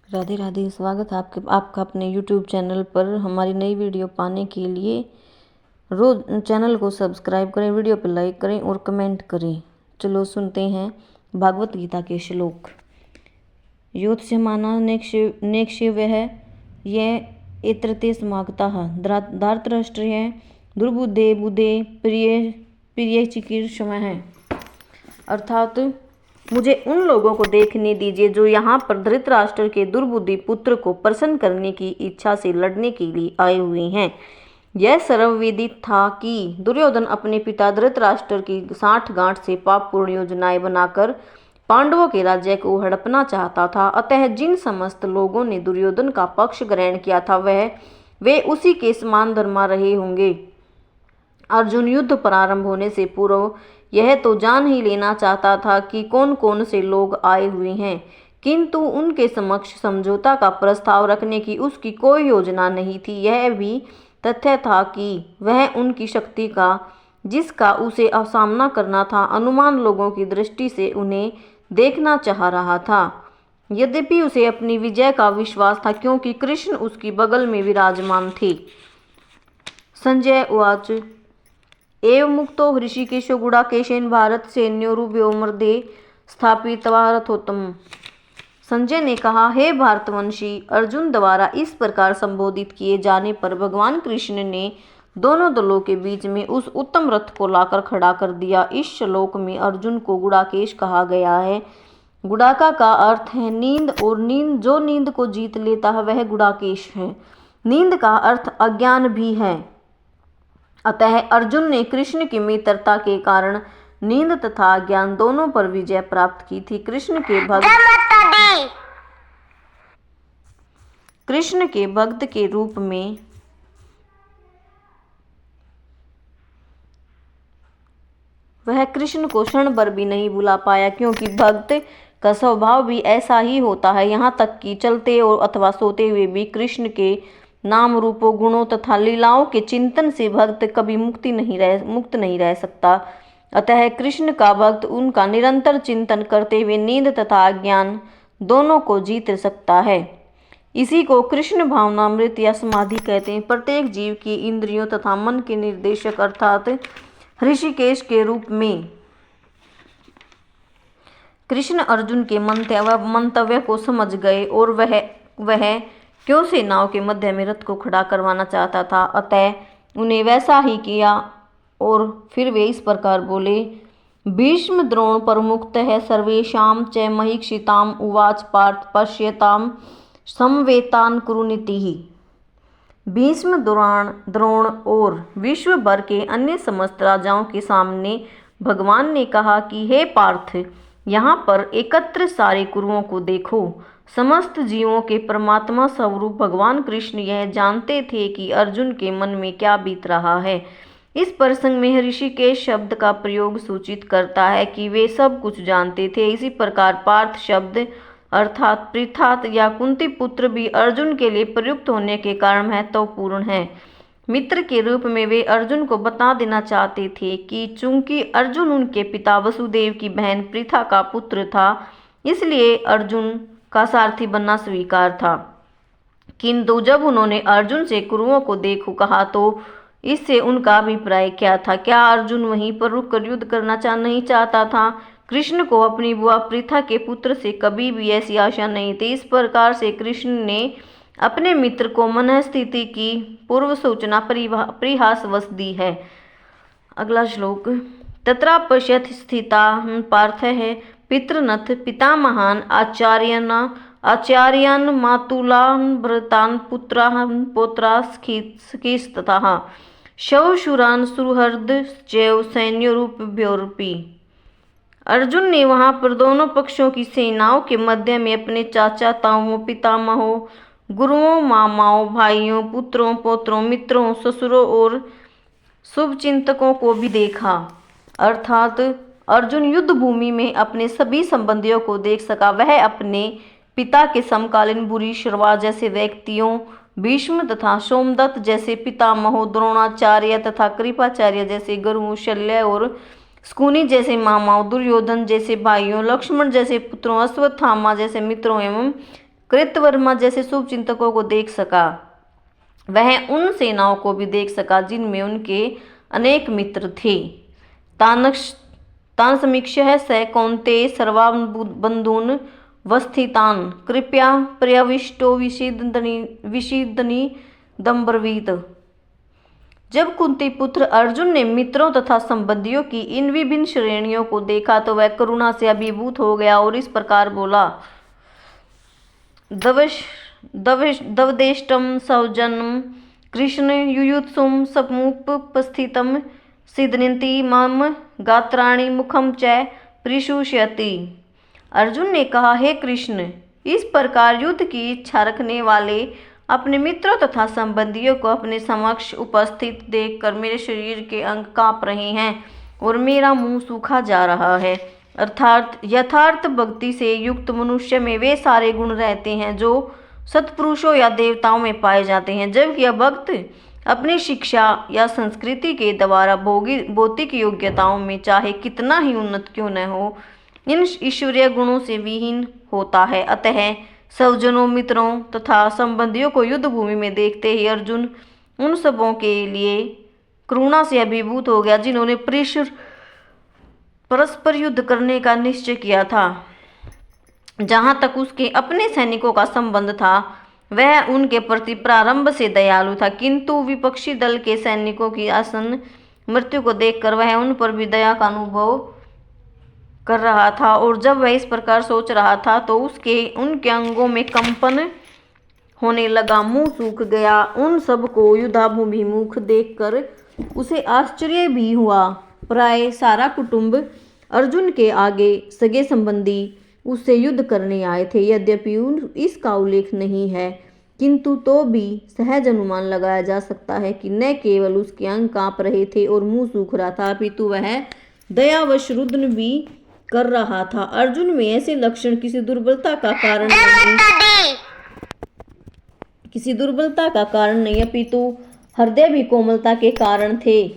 राधे राधे। स्वागत है आपका अपने YouTube चैनल पर। हमारी नई वीडियो पाने के लिए रोज चैनल को सब्सक्राइब करें, वीडियो पर लाइक करें और कमेंट करें। चलो सुनते हैं भागवत गीता के श्लोक। योत्स्यमाना नेक शिव है यह एत्रते समागता धार्तराष्ट्र है दुर्बुद्धे बुद्धे प्रिय चिकीर्षम है। अर्थात मुझे उन लोगों को देखने दीजिए जो यहाँ पर धृतराष्ट्र के दुर्बुद्धि पुत्र को प्रसन्न करने की इच्छा से लड़ने के लिए आए हुए हैं। यह सर्वविदित था कि दुर्योधन अपने पिता धृतराष्ट्र की साठगांठ से पापपूर्ण योजनाएं बनाकर पांडवों के राज्य को हड़पना चाहता था। अतः जिन समस्त लोगों ने दुर्योधन का पक्ष ग्रहण किया था वे उसी के समान धर्मा रहे होंगे। अर्जुन युद्ध प्रारंभ होने से पूर्व यह तो जान ही लेना चाहता था कि कौन कौन से लोग आए हुए हैं, किंतु उनके समक्ष समझौता का प्रस्ताव रखने की उसकी कोई योजना नहीं थी। यह भी तथ्य था कि वह उनकी शक्ति का जिसका उसे सामना करना था अनुमान लोगों की दृष्टि से उन्हें देखना चाह रहा था। यद्यपि उसे अपनी विजय का विश्वास था क्योंकि कृष्ण उसकी बगल में विराजमान थे। संजय उवाच एवं मुक्तो हृषिकेशो गुडाकेशेन भारत सैन्योरुभयो मध्ये स्थापित्वा रथोत्तम। संजय ने कहा, हे भारतवंशी, अर्जुन द्वारा इस प्रकार संबोधित किए जाने पर भगवान कृष्ण ने दोनों दलों के बीच में उस उत्तम रथ को लाकर खड़ा कर दिया। इस श्लोक में अर्जुन को गुडाकेश कहा गया है। गुडाका का अर्थ है नींद, और जो नींद को जीत लेता है वह गुडाकेश है। नींद का अर्थ अज्ञान भी है। अतः अर्जुन ने कृष्ण की मित्रता के कारण नींद तथा ज्ञान दोनों पर विजय प्राप्त की थी। कृष्ण के भक्त के रूप में वह कृष्ण को क्षण भर भी नहीं भुला पाया, क्योंकि भक्त का स्वभाव भी ऐसा ही होता है। यहाँ तक कि चलते और अथवा सोते हुए भी कृष्ण के नाम रूपों गुणों तथा लीलाओं के चिंतन से भक्त कभी मुक्त नहीं रह सकता। अतः कृष्ण का भक्त उनका निरंतर चिंतन करते हुए नींद तथा अज्ञान दोनों को जीत सकता है। इसी को कृष्ण भावनामृत या समाधि कहते हैं। प्रत्येक जीव की इंद्रियों तथा मन के निर्देशक अर्थात ऋषिकेश के रूप में कृष्ण अर्जुन के मंतव्य को समझ गए और वह क्यों सेनाओं के मध्य में रथ को खड़ा करवाना चाहता था। अतः उन्हें वैसा ही किया और फिर वे इस प्रकार बोले। भीष्म द्रोण प्रमुक्तः सर्वेषां च महीक्षिताम् उवाच पार्थ पश्यताम् समवेतान् कुरुनीतिः। भीष्म द्रोण और विश्व भर के अन्य समस्त राजाओं के सामने भगवान ने कहा कि हे पार्थ, यहाँ पर एकत्र सारे कुरुओं को देखो। समस्त जीवों के परमात्मा स्वरूप भगवान कृष्ण यह जानते थे कि अर्जुन के मन में क्या बीत रहा है। इस प्रसंग में ऋषिकेश शब्द का प्रयोग सूचित करता है कि वे सब कुछ जानते थे। इसी प्रकार पार्थ शब्द अर्थात पृथात या कुंती पुत्र भी अर्जुन के लिए प्रयुक्त होने के कारण महत्वपूर्ण है। मित्र के रूप में वे अर्जुन को बता देना चाहते थे कि चूंकि अर्जुन उनके पिता वसुदेव की बहन पृथा का पुत्र था, इसलिए अर्जुन का सारथी बनना स्वीकार था। किंतु जब उन्होंने अर्जुन से कुरुओं को देखो कहा तो इससे उनका अभिप्राय क्या था? क्या अर्जुन वहीं पर रुककर युद्ध करना नहीं चाहता था? कृष्ण को अपनी बुआ पृथा के पुत्र से कभी भी ऐसी आशा नहीं थी। इस प्रकार से कृष्ण ने अपने मित्र को मनःस्थिति की पूर्व सूचना परिहासवश दी है। अगला श्लोक। तत्रा पश्यथ स्थिता पार्थ है पितृनथ पितामहान आचार्यान् मातुलान् भ्रातान् पुत्रान् पौत्रास्खिस्ततः शवशूरान् सुहृद चैव सैन्योरुभयोरपि। अर्जुन ने वहां पर दोनों पक्षों की सेनाओं के मध्य में अपने चाचा ताओं, पितामहों, गुरुओं, मामाओं, भाइयों, पुत्रों, पौत्रों, मित्रों, ससुरों और शुभचिंतकों को भी देखा। अर्थात अर्जुन युद्ध भूमि में अपने सभी संबंधियों को देख सका। वह अपने पिता के समकालीन भूरिश्रवा जैसे व्यक्तियों, भीष्म तथा सोमदत्त जैसे पितामहों, द्रोणाचार्य तथा कृपाचार्य जैसे गुरुओं, शल्य और शकुनि जैसे मामाओं, दुर्योधन जैसे भाइयों, लक्ष्मण जैसे पुत्रों, अश्वत्थामा जैसे मित्रों एवं कृतवर्मा जैसे शुभ चिंतकों को देख सका। वह उन सेनाओं को भी देख सका जिनमें उनके अनेक मित्र थे। तान समीक्ष्य स कौन्तेय सर्वाबंधून् वस्थितान् कृपया पर्यविष्टो विषीदनी दम्ब्रवीत। जब कुंती पुत्र अर्जुन ने मित्रों तथा संबंधियों की इन विभिन्न श्रेणियों को देखा तो वह करुणा से अभिभूत हो गया और इस प्रकार बोला, दवदेष्टम सौजन्यम कृष्ण युयुत्सुम समुपस्थितम सिद्धनिति मम गात्राणि मुखम च परिशुष्यति। अर्जुन ने कहा, हे कृष्ण, इस प्रकार युद्ध की इच्छा रखने वाले अपने मित्रों तथा संबंधियों को अपने समक्ष उपस्थित देखकर मेरे शरीर के अंग कांप रहे हैं और मेरा मुंह सूखा जा रहा है। अर्थात यथार्थ भक्ति से युक्त मनुष्य में वे सारे गुण रहते हैं जो सत्पुरुषों या देवताओं में पाए जाते हैं, जबकि यह भक्त अपनी शिक्षा या संस्कृति के द्वारा भौतिक योग्यताओं में चाहे कितना ही उन्नत क्यों न हो, इन ईश्वरीय गुणों से विहीन होता है। अतः स्वजनों, मित्रों तथा संबंधियों को युद्ध भूमि में देखते ही अर्जुन उन सबों के लिए करुणा से अभिभूत हो गया जिन्होंने परस्पर युद्ध करने का निश्चय किया था। जहाँ तक उसके अपने सैनिकों का संबंध था, वह उनके प्रति प्रारंभ से दयालु था, किंतु विपक्षी दल के सैनिकों की आसन्न मृत्यु को देखकर वह उन पर भी दया का अनुभव कर रहा था। और जब वह इस प्रकार सोच रहा था तो उनके अंगों में कंपन होने लगा, मुंह सूख गया। उन सब को युद्धाभिमुख देखकर उसे आश्चर्य भी हुआ। प्राय सारा कुटुंब अर्जुन के आगे सगे संबंधी उससे युद्ध करने आए थे। यद्यपि इसका उल्लेख नहीं है, किंतु तो भी सहज अनुमान लगाया जा सकता है कि न केवल उसके अंग कांप रहे थे और मुंह सूख रहा था, अपितु वह दयावश रुदन भी कर रहा था। अर्जुन में ऐसे लक्षण किसी दुर्बलता का कारण नहीं अपितु हृदय भी कोमलता के कारण थे,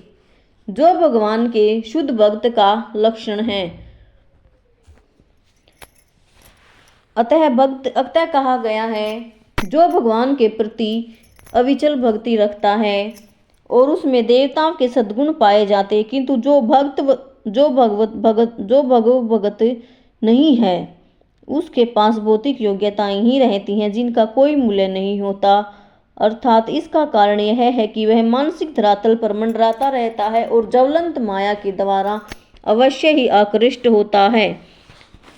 जो भगवान के शुद्ध भक्त का लक्षण है। अतः कहा गया है, जो भगवान के प्रति अविचल भक्ति रखता है और उसमें देवताओं के सद्गुण पाए जाते, किंतु जो भगवत नहीं है उसके पास भौतिक योग्यताएं ही रहती हैं जिनका कोई मूल्य नहीं होता। अर्थात इसका कारण यह है कि वह मानसिक धरातल पर मंडराता रहता है और ज्वलंत माया के द्वारा अवश्य ही आकृष्ट होता है।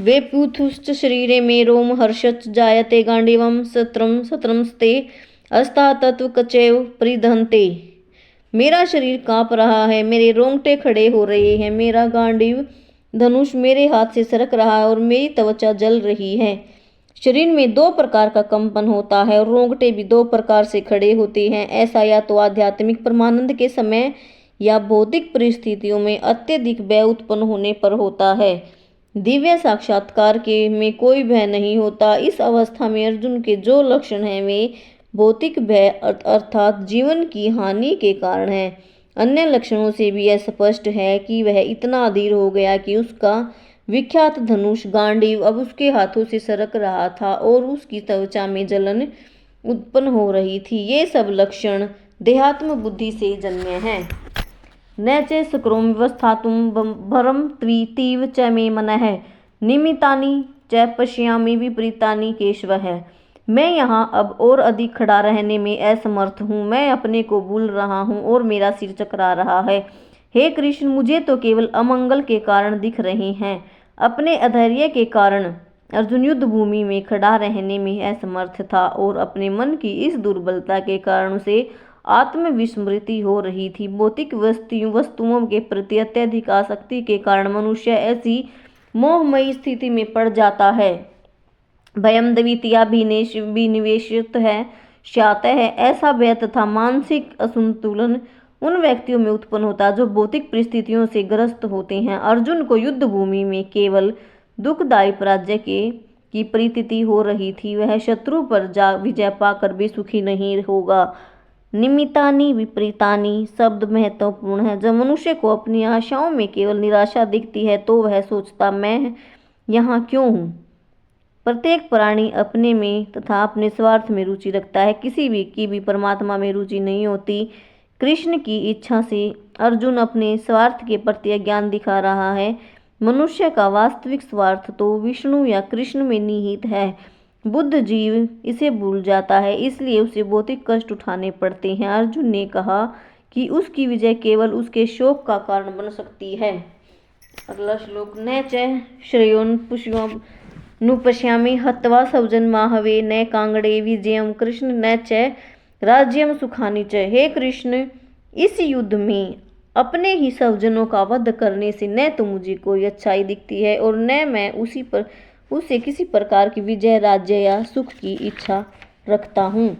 वे पुथुश्च शरीरे में रोम हर्षच जायते गांडीवम सत्रमस्ते अस्ता तत्व कचैव परिदहन्ते। मेरा शरीर कांप रहा है, मेरे रोंगटे खड़े हो रहे हैं, मेरा गांडीव धनुष मेरे हाथ से सरक रहा है और मेरी त्वचा जल रही है। शरीर में दो प्रकार का कंपन होता है और रोंगटे भी दो प्रकार से खड़े होते हैं। ऐसा या तो आध्यात्मिक परमानंद के समय या भौतिक परिस्थितियों में अत्यधिक भय उत्पन्न होने पर होता है। दिव्य साक्षात्कार के में कोई भय नहीं होता। इस अवस्था में अर्जुन के जो लक्षण हैं वे भौतिक भय अर्थात जीवन की हानि के कारण है। अन्य लक्षणों से भी यह स्पष्ट है कि वह इतना अधीर हो गया कि उसका विख्यात धनुष गांडीव अब उसके हाथों से सरक रहा था और उसकी त्वचा में जलन उत्पन्न हो रही थी। ये सब लक्षण देहात्म बुद्धि से जन्मे हैं। न चे सक्रोम व्यवस्थातुम भरम त्वीतीव च मे मनः निमितानि च पश्यामि विपरीतानि केशवः। मैं यहाँ अब और अधिक खड़ा रहने में असमर्थ हूँ, मैं अपने को भूल रहा हूँ और मेरा सिर चकरा रहा है। हे कृष्ण, मुझे तो केवल अमंगल के कारण दिख रहे हैं। अपने अधैर्य के कारण अर्जुन युद्ध भूमि में खड़ा रहने में असमर्थ था और अपने मन की इस दुर्बलता के कारण उसे आत्मविस्मृति हो रही थी। भौतिक वस्तुओं के प्रति अत्यधिक आसक्ति के कारण मनुष्य ऐसी मोहमयी स्थिति में पड़ जाता है। भयम द्वितीया विनिवेशित है स्यात् है। ऐसा भय तथा मानसिक असंतुलन उन व्यक्तियों में उत्पन्न होता है जो भौतिक परिस्थितियों से ग्रस्त होते हैं। अर्जुन को युद्ध भूमि में केवल दुखदायी पराजय की प्रतीति हो रही थी। वह शत्रु पर विजय पाकर भी सुखी नहीं होगा। निमितानि विपरीतानि शब्द महत्वपूर्ण है। जब मनुष्य को अपनी आशाओं में केवल निराशा दिखती है तो वह सोचता, मैं यहाँ क्यों हूँ, प्रत्येक प्राणी अपने में तथा अपने स्वार्थ में रुचि रखता है, किसी भी की भी परमात्मा में रुचि नहीं होती। कृष्ण की इच्छा से अर्जुन अपने स्वार्थ के प्रति अज्ञान दिखा रहा है। मनुष्य का वास्तविक स्वार्थ तो विष्णु या कृष्ण में निहित है। बुद्ध जीव इसे भूल जाता है, इसलिए उसे भौतिक कष्ट उठाने पड़ते हैं। अर्जुन ने कहा कि उसकी विजय केवल उसके शोक का कारण बन सकती है। अगला श्लोक, न च श्रेयोन पुष्योनुपश्यामि हत्वा स्वजन्माहवे न कांगड़े विजयम कृष्ण न च राज्यम सुखानि च। हे कृष्ण, इस युद्ध में अपने ही स्वजनों का वध करने से न तो मुझे कोई अच्छाई दिखती है और न मैं उससे किसी प्रकार की विजय, राज्य या सुख की इच्छा रखता हूँ।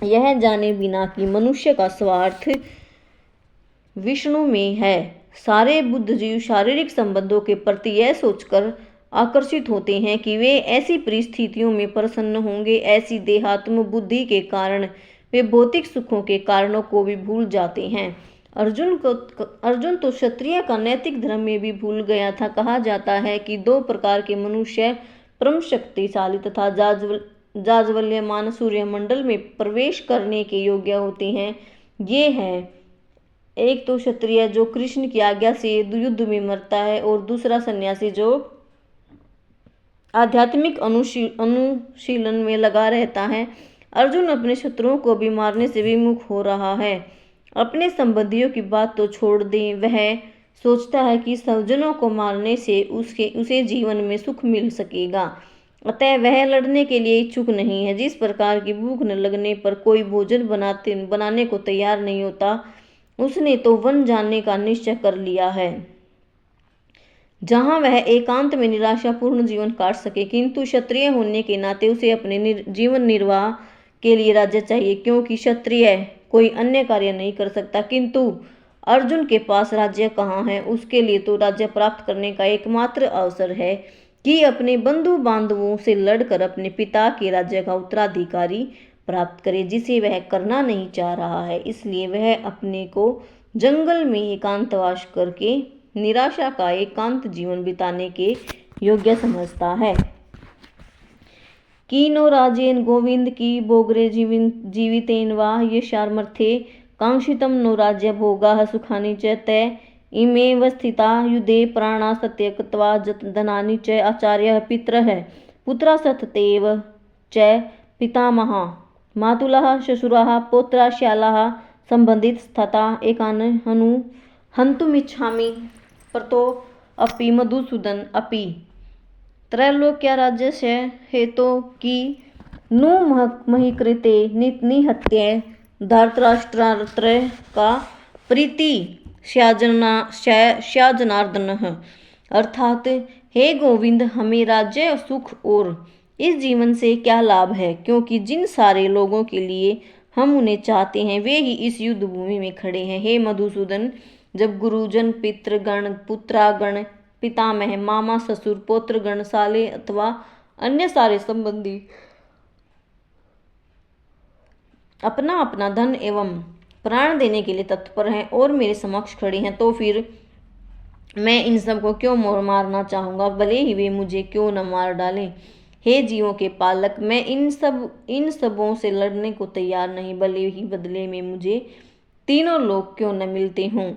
यह जाने बिना कि मनुष्य का स्वार्थ विष्णु में है। सारे बुद्ध जीव शारीरिक संबंधों के प्रति यह सोचकर आकर्षित होते हैं कि वे ऐसी परिस्थितियों में प्रसन्न होंगे। ऐसी देहात्म बुद्धि के कारण वे भौतिक सुखों के कारणों को भी भूल जाते हैं। अर्जुन तो क्षत्रिय का नैतिक धर्म में भी भूल गया था। कहा जाता है कि 2 प्रकार के मनुष्य परम शक्तिशाली तथा जाज्वल्यमान सूर्यमंडल में प्रवेश करने के योग्य होते हैं। ये है, एक तो क्षत्रिय जो कृष्ण की आज्ञा से युद्ध में मरता है और दूसरा सन्यासी जो आध्यात्मिक अनुशीलन में लगा रहता है। अर्जुन अपने शत्रुओं को भी मारने से विमुख हो रहा है। अपने संबंधियों की बात तो छोड़ दें, वह सोचता है कि स्वजनों को मारने से उसे जीवन में सुख मिल सकेगा, अतः वह लड़ने के लिए इच्छुक नहीं है। जिस प्रकार की भूख न लगने पर कोई भोजन बनाने को तैयार नहीं होता, उसने तो वन जाने का निश्चय कर लिया है, जहां वह एकांत में निराशापूर्ण जीवन काट सके। किंतु क्षत्रिय होने के नाते उसे अपने जीवन निर्वाह के लिए राज्य चाहिए, क्योंकि क्षत्रिय कोई अन्य कार्य नहीं कर सकता। किंतु अर्जुन के पास राज्य कहाँ है? उसके लिए तो राज्य प्राप्त करने का एकमात्र अवसर है कि अपने बंधु बांधवों से लड़कर अपने पिता के राज्य का उत्तराधिकारी प्राप्त करे, जिसे वह करना नहीं चाह रहा है। इसलिए वह अपने को जंगल में एकांतवास करके निराशा का एकांत जीवन बिताने के योग्य समझता है। कीनो राजेन गोविंद की बोगरे जीवितेन वा यशार्मर्थे कांक्षितम नो राज्य भोगा सुखानि च तय इमेव स्थिता युधे प्राणा सत्यक्त्वा धनानि च आचार्य पितरः पुत्रा सततेव च पितामहा मातुलः श्वशुराः पौत्रा श्यालाः संबंधित तथा एकान हन्तुमिच्छामि परतो अपि मधुसूदन अपि त्रैलोक्य राज्यस्य हेतो की नु महीकृते निहत्य धार्तराष्ट्रात्र का प्रीति श्याजनार्दनः। अर्थात, हे गोविंद, हमें राज्य, सुख और इस जीवन से क्या लाभ है, क्योंकि जिन सारे लोगों के लिए हम उन्हें चाहते हैं वे ही इस युद्ध भूमि में खड़े हैं। हे मधुसूदन, जब गुरुजन, पितृगण, पुत्रागण, पितामह, मामा, ससुर, पौत्रगण, साले अथवा अन्य सारे संबंधी अपना अपना धन एवं प्राण देने के लिए तत्पर हैं और मेरे समक्ष खड़े हैं, तो फिर मैं इन सब को क्यों मारना चाहूँगा, भले ही वे मुझे क्यों न मार डालें। हे जीवों के पालक, मैं इन सबों से लड़ने को तैयार नहीं, भले ही बदले में मुझे तीनों लोग क्यों न मिलते हों।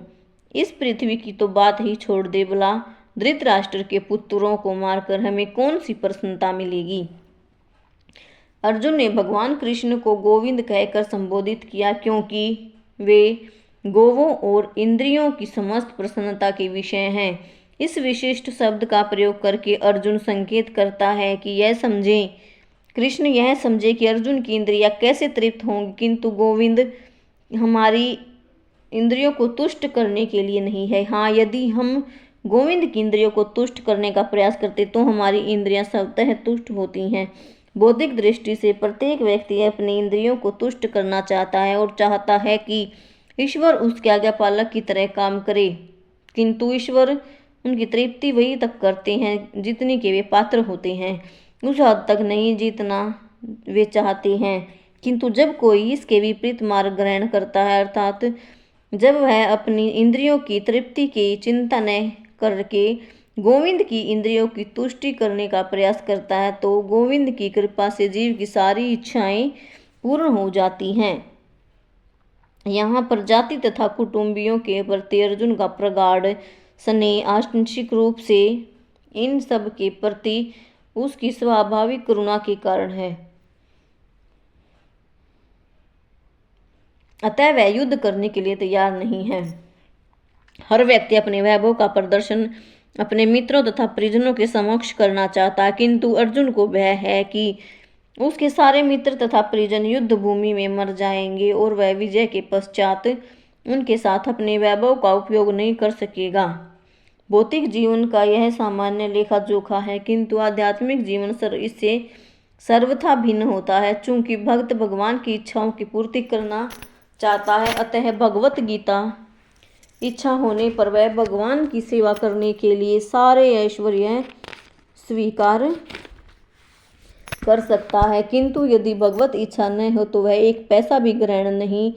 इस पृथ्वी की तो बात ही छोड़ दे, भला धृतराष्ट्र के पुत्रों को मारकर हमें कौन सी प्रसन्नता मिलेगी। अर्जुन ने भगवान कृष्ण को गोविंद कहकर संबोधित किया, क्योंकि वे गोवों और इंद्रियों की समस्त प्रसन्नता के विषय हैं। इस विशिष्ट शब्द का प्रयोग करके अर्जुन संकेत करता है कि कृष्ण यह समझे कि अर्जुन की इंद्रियां कैसे तृप्त होंगी, किंतु गोविंद हमारी इंद्रियों को तुष्ट करने के लिए नहीं है। हाँ, यदि हम गोविंद की इंद्रियों को तुष्ट करने का प्रयास करते तो हमारी इंद्रियां स्वतः तुष्ट होती हैं। बौद्धिक दृष्टि से प्रत्येक व्यक्ति अपनी इंद्रियों को तुष्ट करना चाहता है और चाहता है कि ईश्वर उसके आज्ञापालक की तरह काम करे, किंतु ईश्वर उनकी तृप्ति वही तक करते हैं जितनी के वे पात्र होते हैं, उस हद तक नहीं जितना वे चाहते हैं। किंतु जब कोई इसके विपरीत मार्ग ग्रहण करता है, अर्थात जब वह अपनी इंद्रियों की तृप्ति की चिंता न करके गोविंद की इंद्रियों की तुष्टि करने का प्रयास करता है तो गोविंद की कृपा से जीव की सारी इच्छाएं पूर्ण हो जाती हैं। यहाँ पर जाति तथा कुटुंबियों के प्रति अर्जुन का प्रगाढ़ स्नेह आंशिक रूप से इन सब के प्रति उसकी स्वाभाविक करुणा के कारण है। अतः वह युद्ध करने के लिए तैयार नहीं है। हर व्यक्ति अपने वैभव का प्रदर्शन अपने मित्रों तथा परिजनों के समक्ष करना चाहता है, किंतु अर्जुन को भय है कि उसके सारे मित्र तथा परिजन युद्ध भूमि में मर जाएंगे और वह विजय के पश्चात उनके साथ अपने वैभव का उपयोग नहीं कर सकेगा। भौतिक जीवन का यह सामान्य लेखा जोखा है, किंतु आध्यात्मिक जीवन इससे सर्वथा भिन्न होता है। चूंकि भक्त भगवान की इच्छाओं की पूर्ति करना चाहता है, अतः भगवत गीता इच्छा होने पर वह भगवान की सेवा करने के लिए सारे ऐश्वर्य स्वीकार कर सकता है, किंतु यदि भगवत इच्छा न हो तो वह एक पैसा भी ग्रहण नहीं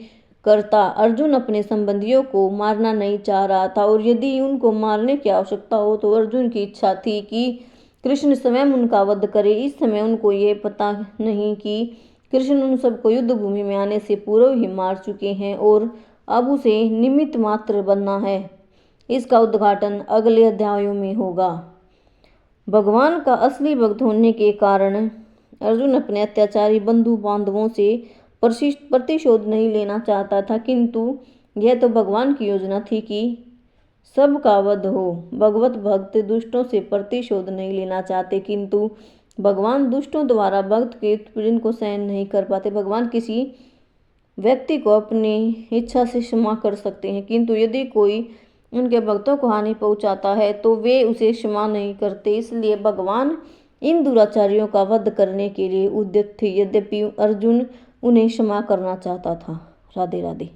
करता। अर्जुन अपने संबंधियों को मारना नहीं चाह रहा था, और यदि उनको मारने की आवश्यकता हो तो अर्जुन की इच्छा थी कि कृष्ण स्वयं उनका वध करे। इस समय उनको ये पता नहीं कि कृष्ण उन सबको युद्ध भूमि में आने से पूर्व ही मार चुके हैं और अब उसे निमित्त मात्र बनना है। इसका उद्घाटन अगले अध्यायों में होगा। भगवान का असली भक्त होने के कारण अर्जुन अपने अत्याचारी बंधु बांधवों से प्रतिशोध नहीं लेना चाहता था, किंतु यह तो भगवान की योजना थी कि सबका वध हो। भगवत भक्त दुष्टों से प्रतिशोध नहीं लेना चाहते, किंतु भगवान दुष्टों द्वारा भक्त के उत्पीड़न को सहन नहीं कर पाते। भगवान किसी व्यक्ति को अपनी इच्छा से क्षमा कर सकते हैं, किंतु यदि कोई उनके भक्तों को हानि पहुंचाता है तो वे उसे क्षमा नहीं करते। इसलिए भगवान इन दुराचारियों का वध करने के लिए उद्यत थे, यद्यपि अर्जुन उन्हें क्षमा करना चाहता था। राधे राधे।